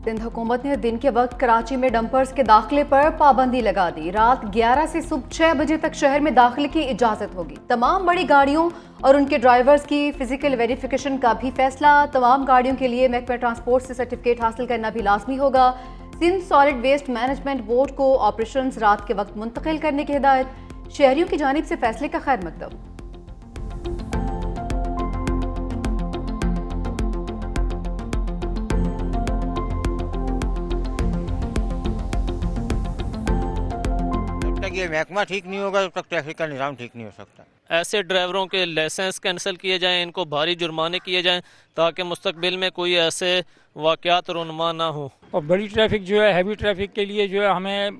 सिंध हुकूमत ने दिन के वक्त कराची में डंपर्स के दाखिले पर पाबंदी लगा दी। रात 11 से सुबह 6 बजे तक शहर में दाखिले की इजाजत होगी। तमाम बड़ी गाड़ियों और उनके ड्राइवर्स की फिजिकल वेरिफिकेशन का भी फैसला। तमाम गाड़ियों के लिए महकमा ट्रांसपोर्ट से सर्टिफिकेट हासिल करना भी लाजमी होगा। Sindh solid waste management board को ऑपरेशंस रात के वक्त मुंतकिल करने की हिदायत। शहरियों की जानिब से फैसले का खैर मकदम। ये महकमा ठीक नहीं होगा तब तक ट्रैफिक का निज़ाम ठीक नहीं हो सकता। ऐसे ड्राइवरों के लाइसेंस कैंसिल किए जाएं, इनको भारी जुर्माने किए जाएं ताकि मुस्तकबिल में कोई ऐसे वाक़यात रुनमा ना हो। और बड़ी ट्रैफिक जो है, हैवी ट्रैफिक के लिए जो है हमें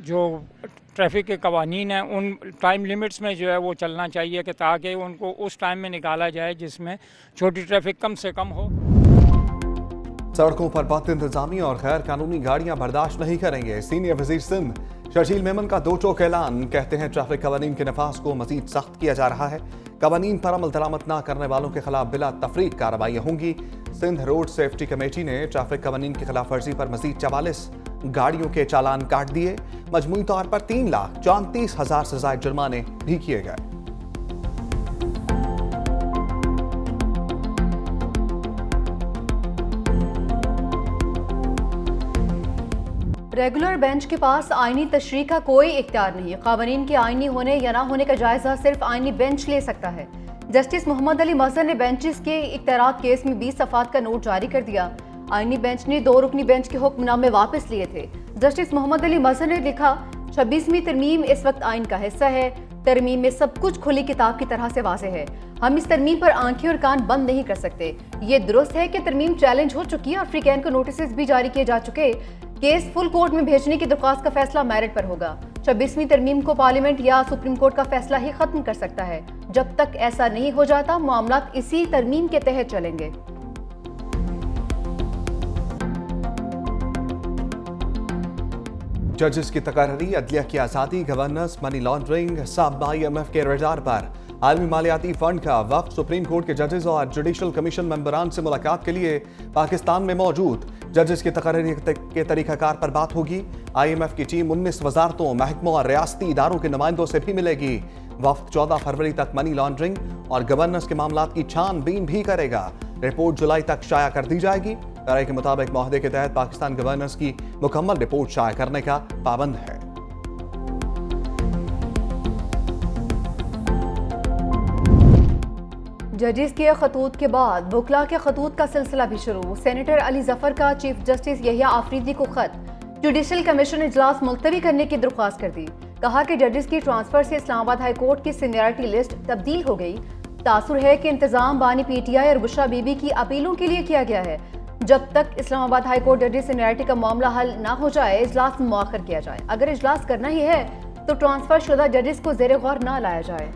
जो ट्रैफिक के कवानीन हैं उन टाइम लिमिट्स में जो है वो चलना चाहिए कि ताकि उनको उस टाइम में निकाला जाए जिसमें छोटी ट्रैफिक कम से कम हो। सड़कों पर बद इंतजामी और गैर कानूनी गाड़ियां बर्दाश्त नहीं करेंगे। सीनियर वजीर सिंध शर्जील मेमन का दो टोक ऐलान। कहते हैं ट्रैफिक कवानीन के नफाज को मजीद सख्त किया जा रहा है। कवानीन पर अमल दरामद न करने वालों के खिलाफ बिला तफरीक कार्रवाई होंगी। सिंध रोड सेफ्टी कमेटी ने ट्रैफिक कवानीन की खिलाफ वर्जी पर मजीद 44 गाड़ियों के चालान काट दिए। मजमूई तौर पर 3,34,000 से ज्यादा जुर्माने भी किए गए। रेगुलर बेंच के पास आईनी तशरीह का कोई इख्तियार नहीं। कानून के आईनी होने या ना होने का जायजा सिर्फ आईनी बेंच ले सकता है। जस्टिस मोहम्मद अली मजहर ने बेंचेस के इख्तियारात केस में 20 सफ़ात का नोट जारी कर दिया। आईनी बेंच ने 2 रुकनी बेंच के हुक्मनामे वापस लिए थे। जस्टिस मोहम्मद अली मजहर ने लिखा, 26वीं तरमीम इस वक्त आइन का हिस्सा है। तरमीम में सब कुछ खुली किताब की तरह से वाज़ेह है। हम इस तरमीम पर आंखें और कान बंद नहीं कर सकते। ये दुरुस्त है कि तरमीम चैलेंज हो चुकी है और फ्रीकैन को नोटिस भी जारी किए जा चुके। केस फुल कोर्ट में भेजने की दरख्वास्त का फैसला मेरिट पर होगा। 26वीं तरमीम को पार्लियामेंट या सुप्रीम कोर्ट का फैसला ही खत्म कर सकता है। जब तक ऐसा नहीं हो जाता मामला इसी तरमीम के तहत चलेंगे। जजेस की तकर्री, अदलिया की आज़ादी, गवर्नेंस, मनी लॉन्ड्रिंग, सब IMF के रडार पर। आलमी मालियाती फंड का वक्त सुप्रीम कोर्ट के जजेस और जुडिशल कमीशन मेंबरान से मुलाकात के लिए पाकिस्तान में मौजूद। जजेस की तकर्री के तरीकाकार पर बात होगी। IMF की टीम 19 वजारतों, महकमों और रियासती इदारों के नुमाइंदों से भी मिलेगी। वक्त 14 फरवरी तक मनी लॉन्ड्रिंग और गवर्नेंस के मामलात की छानबीन भी करेगा। रिपोर्ट जुलाई तक शाया कर दी जाएगी। राय के मुताबिक माहदे के तहत पाकिस्तान गवर्नेंस की मुकम्मल रिपोर्ट शाया करने का पाबंद है। जजेस के खतूत के बाद वकला के खतूत का सिलसिला भी शुरू। सेनेटर अली जफर का चीफ जस्टिस यहिया आफरीदी को खत। जुडिशल कमीशन इजलास मुलतवी करने की दरख्वास्त कर दी। कहा कि जजेस की ट्रांसफर से इस्लामाबाद हाई कोर्ट की सीनियरिटी लिस्ट तब्दील हो गई। तासुर है कि इंतजाम बानी PTI और बुशरा बीबी की अपीलों के लिए किया गया है। जब तक इस्लामाबाद हाई कोर्ट जजेस सीनियरिटी का मामला हल ना हो जाए इजलास मुअख्खर किया जाए। अगर इजलास करना ही है तो ट्रांसफर शुदा जजेस को ज़ेरे गौर ना लाया जाए।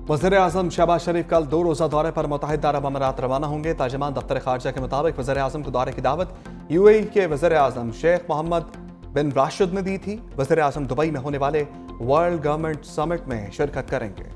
वज़ीर-ए-आज़म शहबाज शरीफ कल 2 रोज़ा दौरे पर मुत्तहिदा अरब अमीरात रवाना होंगे। तर्जुमान दफ्तर खारजा के मुताबिक वज़ीर-ए-आज़म को दौरे की दावत UAE के वज़ीर-ए-आज़म शेख मोहम्मद बिन राशिद ने दी थी। वज़ीर-ए-आज़म दुबई में होने वाले वर्ल्ड गवर्नमेंट समिट में शिरकत करेंगे।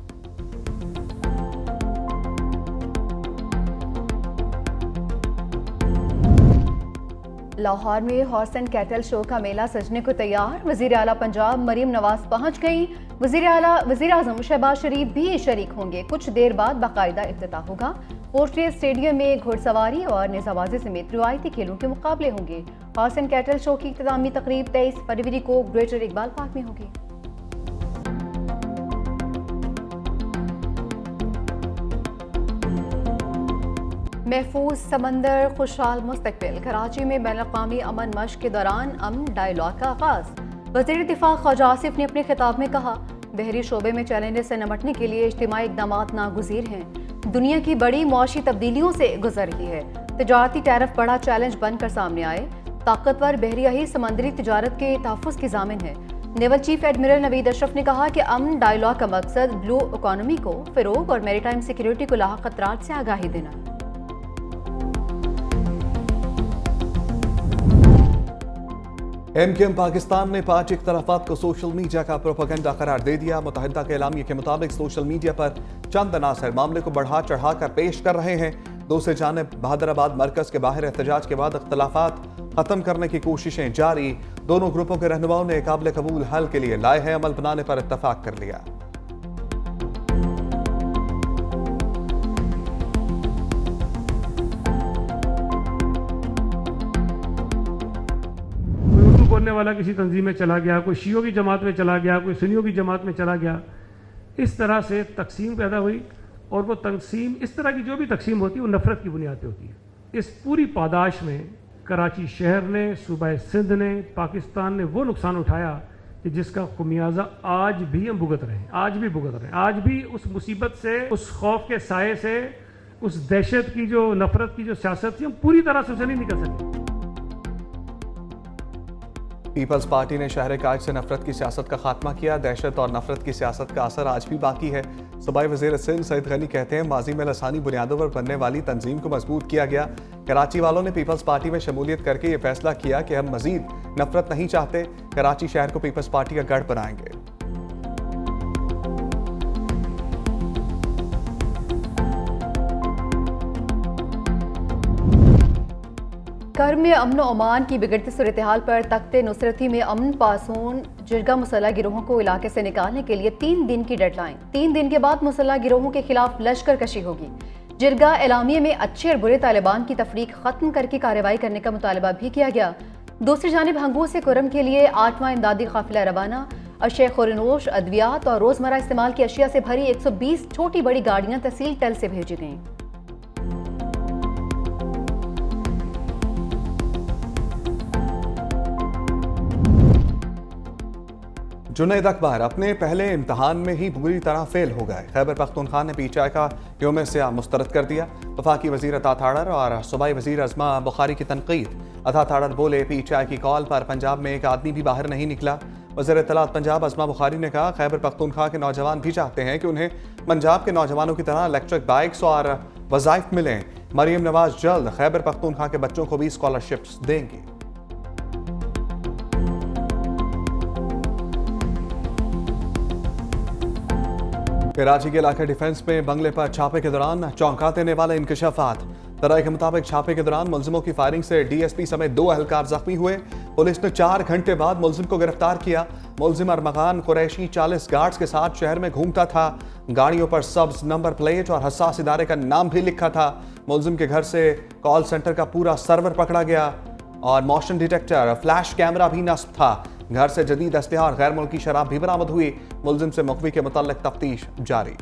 लाहौर में हॉर्स एंड कैटल शो का मेला सजने को तैयार। वज़ीर आला पंजाब मरीम नवाज पहुंच गई। वज़ीर आज़म शहबाज शरीफ भी शरीक होंगे। कुछ देर बाद बाकायदा इफ्तिताह होगा। पोर्ट्रेट स्टेडियम में घुड़सवारी और नेज़ाबाजी समेत रिवायती खेलों के मुकाबले होंगे। हॉर्स एंड कैटल शो की इख्तितामी तकरीब 23 फरवरी को ग्रेटर इकबाल पार्क में होगी। महफूज समंदर, खुशहाल मुस्तकबिल। कराची में बैनुल-अक़वामी अमन मश्क के दौरान अमन डायलॉग का आगाज। वज़ीर दिफा ख्वाजा आसिफ ने अपने खिताब में कहा, बहरी शोबे में चैलेंजेस से निपटने के लिए इज्तिमाई इक़दामात नागुज़ीर हैं। दुनिया की बड़ी मुआशी तब्दीलियों से गुजर रही है। तजारती टैरिफ बड़ा चैलेंज बनकर सामने आए। ताकतवर बहरियाही समंदरी तजारत के तहफ़्फ़ुज़ की ज़ामिन है। Naval chief admiral Naveed Ashraf ने कहा कि अमन डायलॉग का मकसद ब्लू इकॉनमी को फ़रोग़ और मैरीटाइम सिक्योरिटी को लाहिक़ खतरात से आगाही देना। एमकेएम पाकिस्तान ने 5 इख्तलाफात को सोशल मीडिया का प्रोपेगेंडा करार दे दिया। मुत्तहिदा के एलामिया के मुताबिक सोशल मीडिया पर चंद अनासर मामले को बढ़ा चढ़ा कर पेश कर रहे हैं। दूसरी जानिब बहादुराबाद मरकज के बाहर एहतजाज के बाद इख्तलाफात खत्म करने की कोशिशें जारी। दोनों ग्रुपों के रहनुमाओं ने काबिल कबूल हल के लिए लाए हैं अमल बनाने पर इत्तफाक कर लिया। बोलने वाला किसी तंजीम में चला गया, कोई शियों की जमात में चला गया, कोई सुन्नियों की जमात में चला गया। इस तरह से तकसीम पैदा हुई और वो तकसीम, इस तरह की जो भी तकसीम होती है वो नफरत की बुनियाद पे होती है। इस पूरी पादाश में कराची शहर ने, सूबा सिंध ने, पाकिस्तान ने वो नुकसान उठाया कि जिसका खुमियाजा आज भी हम भुगत रहे हैं, आज भी भुगत रहे हैं। आज भी उस मुसीबत से, उस खौफ के साए से, उस दहशत की जो नफरत की जो सियासत थी, हम पूरी तरह से उसे नहीं निकल सके। पीपल्स पार्टी ने शहर काज से नफरत की सियासत का खात्मा किया। दहशत और नफरत की सियासत का असर आज भी बाकी है। सूबाई वज़ीर सिंध सईद गनी कहते हैं माजी में लसानी बुनियादों पर बनने वाली तंजीम को मजबूत किया गया। कराची वालों ने पीपल्स पार्टी में शमूलियत करके ये फैसला किया कि हम मजीद नफरत नहीं चाहते। कराची शहर को पीपल्स पार्टी का गढ़ बनाएंगे। कर में अमन व अमान की बिगड़ती सूरत हाल पर तख्ते नुसरती में अमन पासून जिरगा मुसल्ह गिरोहों को इलाके से निकालने के लिए 3 दिन की डेडलाइन। 3 दिन के बाद मुसल्ह गिरोहों के खिलाफ लश्कर कशी होगी। जिरगा एलामिया में अच्छे और बुरे तालिबान की तफरीक खत्म करके कार्रवाई करने का मुतालबा भी किया गया। दूसरी जानिब हंगू से कुरम के लिए 8वां इमदादी काफिला रवाना। अशय खुरनोश, अद्वियात और रोजमर्रा इस्तेमाल की अशिया से भरी 120 छोटी बड़ी गाड़ियां तहसील टल से भेजी गईं। जुनैद अकबर अपने पहले इम्तहान में ही बुरी तरह फेल हो गए। खैबर पख्तूनख्वा ने पीटीआई का यौम सियाह मुस्तरद कर दिया। वफाकी वजीर अता थाड़र और सूबाई वजीर अजमा बुखारी की तनकीद। अता थाड़र बोले पीटीआई की कॉल पर पंजाब में एक आदमी भी बाहर नहीं निकला। वज़ीर इत्तलात पंजाब अजमा बुखारी ने कहा खैबर पख्तूनख्वा के नौजवान भी चाहते हैं कि उन्हें पंजाब के नौजवानों की तरह इलेक्ट्रिक बाइक्स और वज़ाइफ मिलें। मरीम नवाज जल्द खैबर पख्तूनख्वा के बच्चों को भी स्कॉलरशिप्स देंगी। कराची के इलाके डिफेंस में बंगले पर छापे के दौरान चौंका देने वाले इंकशाफात। तराई के मुताबिक छापे के दौरान मुलजिमों की फायरिंग से डीएसपी समेत 2 अहलकार जख्मी हुए। पुलिस ने 4 घंटे बाद मुलजिम को गिरफ्तार किया। मुलजिम अरमगान कुरैशी 40 गार्ड्स के साथ शहर में घूमता था। गाड़ियों पर सब्ज नंबर प्लेट और हसास इदारे का नाम भी लिखा था। मुलजिम के घर से कॉल सेंटर का पूरा सर्वर पकड़ा गया और मोशन डिटेक्टर, फ्लैश कैमरा भी नस्ब था। घर से जदीद असलहा और गैर मुल्की शराब भी बरामद हुई। मुलजिम से मुखबी के मुताल्लिक तफ्तीश जारी।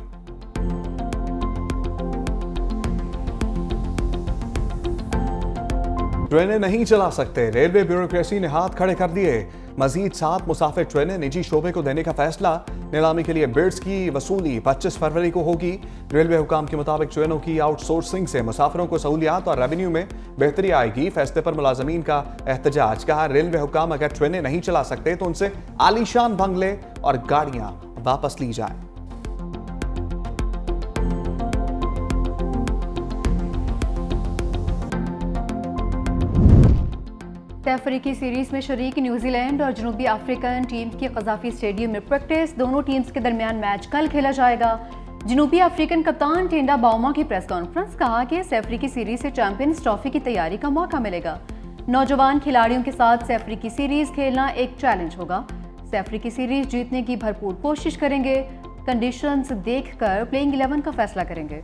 ट्रेनें नहीं चला सकते, रेलवे ब्यूरोक्रेसी ने हाथ खड़े कर दिए। मजीद 7 मुसाफिर ट्रेनें निजी शोबे को देने का फैसला। नीलामी के लिए बिड्स की वसूली 25 फरवरी को होगी। रेलवे हुकाम के मुताबिक ट्रेनों की आउटसोर्सिंग से मुसाफिरों को सहूलियात और रेवेन्यू में बेहतरी आएगी। फैसले पर मुलाजमीन का एहतजाज। कहा रेलवे हुकाम अगर ट्रेनें नहीं चला सकते तो उनसे आलीशान बंगले और गाड़ियां वापस ली जाएं। अफ्रीकी सीरीज में शरीक न्यूजीलैंड और जनूबी अफ्रीकन टीम की कज़ाफी स्टेडियम में प्रैक्टिस। दोनों टीम्स के दरमियान मैच कल खेला जाएगा। जनूबी अफ्रीकन कप्तान टेंडा बाउमा की प्रेस कॉन्फ्रेंस। कहा कि अफ्रीकी सीरीज से चैंपियंस ट्रॉफी की तैयारी का मौका मिलेगा। नौजवान खिलाड़ियों के साथ अफ्रीकी सीरीज खेलना एक चैलेंज होगा। अफ्रीकी सीरीज जीतने की भरपूर कोशिश करेंगे। कंडीशंस देखकर प्लेइंग 11 का फैसला करेंगे।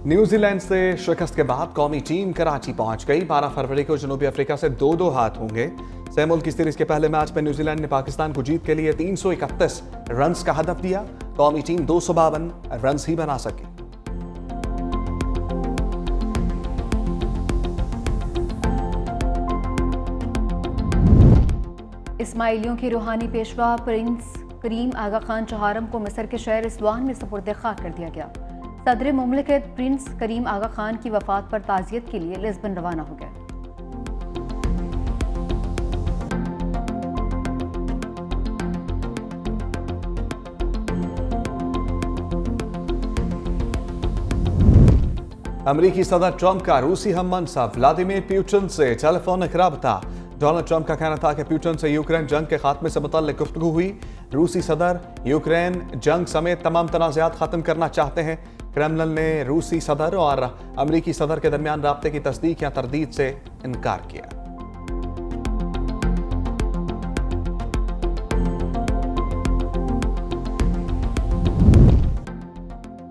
न्यूजीलैंड से शिकस्त के बाद कौमी टीम कराची पहुंच गई। 12 फरवरी को जनूबी अफ्रीका से 2-2 हाथ होंगे। सेमुल की सीरीज के पहले मैच में न्यूजीलैंड ने पाकिस्तान को जीत के लिए 331 रन्स का हदफ दिया। कौमी टीम 252 रन्स ही बना सकी। इस्माइलियों के रूहानी पेशवा प्रिंस करीम आगा खान चहारम को मिस्र के शहर इस्वान में सुपुर्द खाक कर दिया गया। सदर मुमलिकत प्रिंस करीम आगा खान की वफात पर ताज़ियत के लिए लिस्बन रवाना हो गए। अमरीकी सदर ट्रंप का रूसी हम मनसब व्लादिमीर पुतिन से टेलीफोनिक रब्ता। डोनाल्ड ट्रंप का कहना था कि पुतिन से यूक्रेन जंग के खात्मे से मुतल्लिक गुफ्तगू हुई। रूसी सदर यूक्रेन जंग समेत तमाम तनाज़ात ख़त्म करना चाहते हैं। क्रेमलिन ने रूसी सदर और अमरीकी सदर के दरमियान राब्ते की तस्दीक या तरदीद से इनकार किया।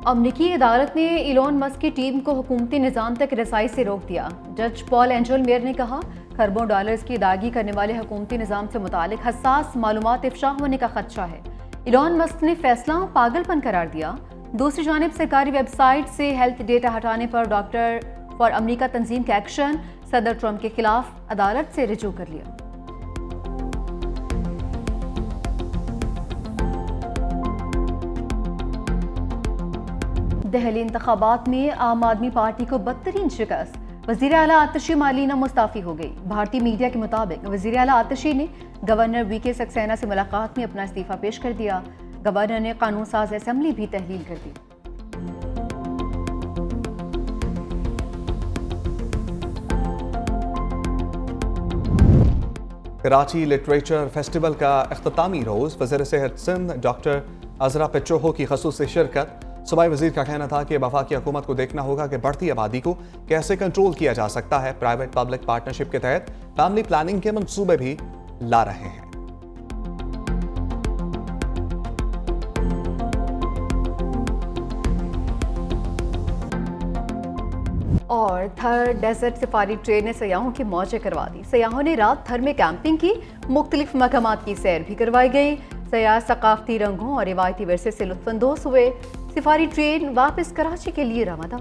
अमरीकी अदालत ने इलॉन मस्क की टीम को हुकूमती निज़ाम तक रसाई से रोक दिया। जज पॉल एंजल मेयर ने कहा, खरबों डॉलर्स की अदायगी करने वाले हुकूमती निज़ाम से मुतालिक हसास मालूमात इफ्शा होने का खदशा है। इलॉन मस्क ने फैसला पागलपन करार दिया। दूसरी जानिब सरकारी वेबसाइट से हेल्थ डेटा हटाने पर डॉक्टर फॉर अमरीका तंजीम का एक्शन सदर ट्रंप के खिलाफ अदालत से रिजू कर लिया। दहली इंतखाबात में आम आदमी पार्टी को बदतरीन शिकस्त। वज़ीर आला आतिशी मालीना मुस्ताफ़ी हो गई। भारतीय मीडिया के मुताबिक वज़ीर आला आतिशी ने गवर्नर वीके सक्सेना से मुलाकात में अपना इस्तीफ़ा पेश कर दिया। गवर्नर ने कानून साज असेंबली भी तहलील कर दी। कराची लिटरेचर फेस्टिवल का इख्तितामी रोज़ वज़ीर सेहत सिंध डॉक्टर अजरा पेट्रोहो की ख़ुसूसी शिरकत। सूबाई वज़ीर का कहना था कि वफाकी हुकूमत को देखना होगा कि बढ़ती आबादी को कैसे कंट्रोल किया जा सकता है। प्राइवेट पब्लिक पार्टनरशिप के तहत फैमिली प्लानिंग के मंसूबे भी ला रहे हैं। और थर डेजर्ट सफारी ट्रेन ने सयाहों की मौजें करवा दी। सयाहों ने रात थर में कैंपिंग की, मुख्तलिफ मकामात की सैर भी करवाई गई। सयाह सकाफती रंगों और रिवायती विरसे से लुत्फानंदोज हुए। सफारी ट्रेन वापस कराची के लिए रवाना।